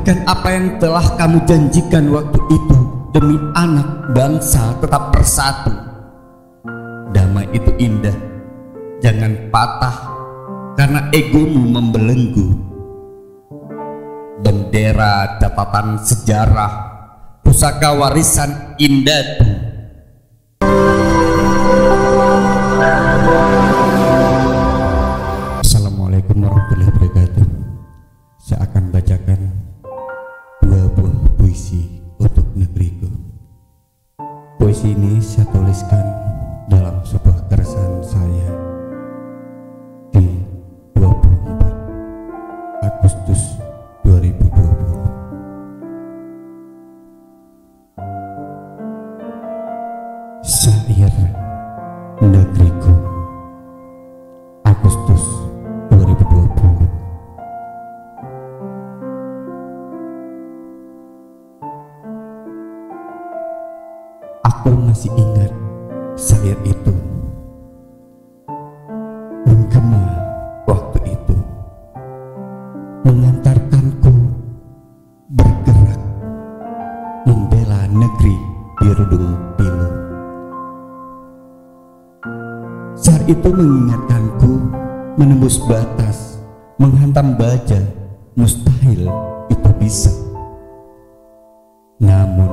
Berikan apa yang telah kamu janjikan waktu itu, demi anak bangsa tetap bersatu. Damai itu indah, jangan patah karena egomu membelenggu. Bendera catatan sejarah, pusaka warisan indahku. Assalamualaikum warahmatullahi wabarakatuh. Saya akan bacakan dua buah puisi untuk negeriku. Puisi ini saya tuliskan dalam sebuah keresahan saya di 24 Agustus 2020. Syair negeriku, Agustus 2020. Aku masih ingat syair itu menggema waktu itu, mengantarkanku bergerak membela negeri di Redung Pilu. Syair itu mengingatkanku menembus batas, menghantam baja, mustahil itu bisa. Namun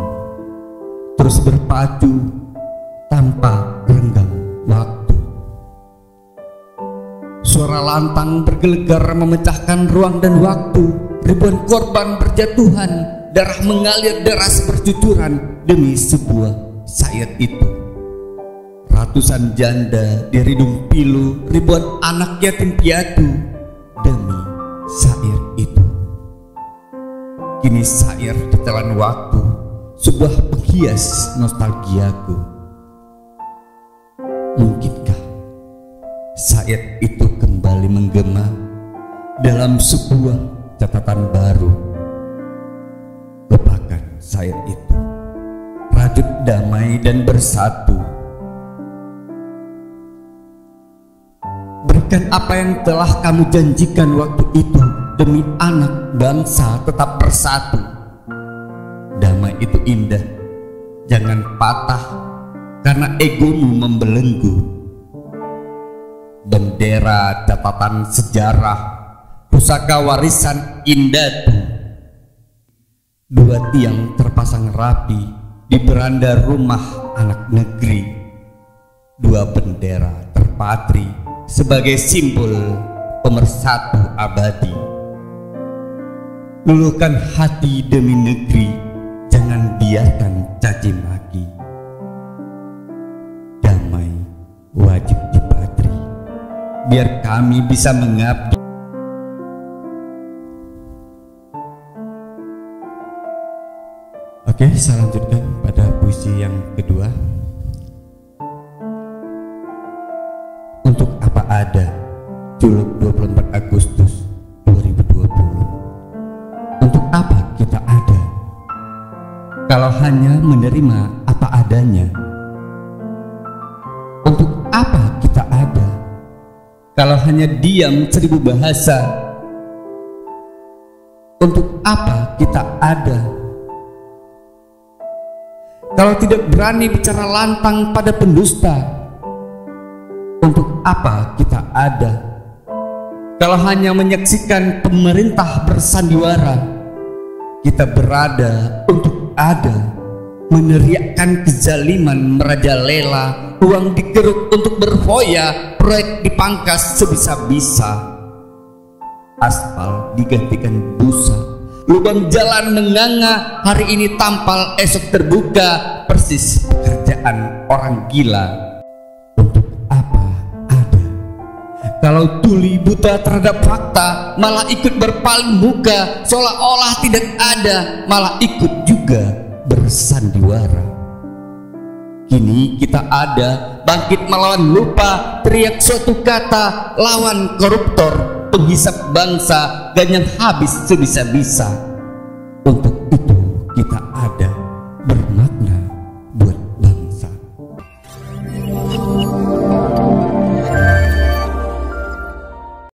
terus berpacu tanpa renggang waktu. Suara lantang bergelegar memecahkan ruang dan waktu. Ribuan korban berjatuhan, darah mengalir deras bercucuran demi sebuah syair itu. Ratusan janda di Redung Pilu, ribuan anak yatim piatu demi syair itu. Kini syair ditelan waktu, sebuah penghias nostalgiaku. Mungkinkah syair itu kembali menggema dalam sebuah catatan baru? Lupakan syair itu, rajut damai dan bersatu. Berikan apa yang telah kamu janjikan waktu itu, demi anak bangsa tetap bersatu. Damai itu indah, jangan patah karena egomu membelenggu. Bendera catatan sejarah, pusaka warisan indahku. Dua tiang terpasang rapi di beranda rumah anak negeri. Dua bendera terpatri sebagai simbol pemersatu abadi. Luluhkan hati demi negeri, jangan biarkan caci maki. Damai wajib dipatri, biar kami bisa mengabdi. Oke, saya lanjutkan pada puisi yang kedua. Untuk apa ada juluk 24 Agustus 2020? Untuk apa kita ada kalau hanya menerima apa adanya? Untuk apa kita ada kalau hanya diam 1000 bahasa? Untuk apa kita ada kalau tidak berani bicara lantang pada pendusta? Untuk apa kita ada kalau hanya menyaksikan pemerintah bersandiwara? Kita berada untuk ada, meneriakkan kezaliman merajalela, uang digeruk untuk berfoya, proyek dipangkas sebisa-bisa, aspal digantikan busa, lubang jalan menganga, hari ini tampal esok terbuka, persis pekerjaan orang gila. Untuk apa ada kalau tuli buta terhadap fakta, malah ikut berpaling muka, seolah-olah tidak ada, malah ikut juga bersandiwara. Kini kita ada, bangkit melawan lupa, teriak suatu kata, lawan koruptor, penghisap bangsa, ganyang habis sebisa-bisa. Untuk itu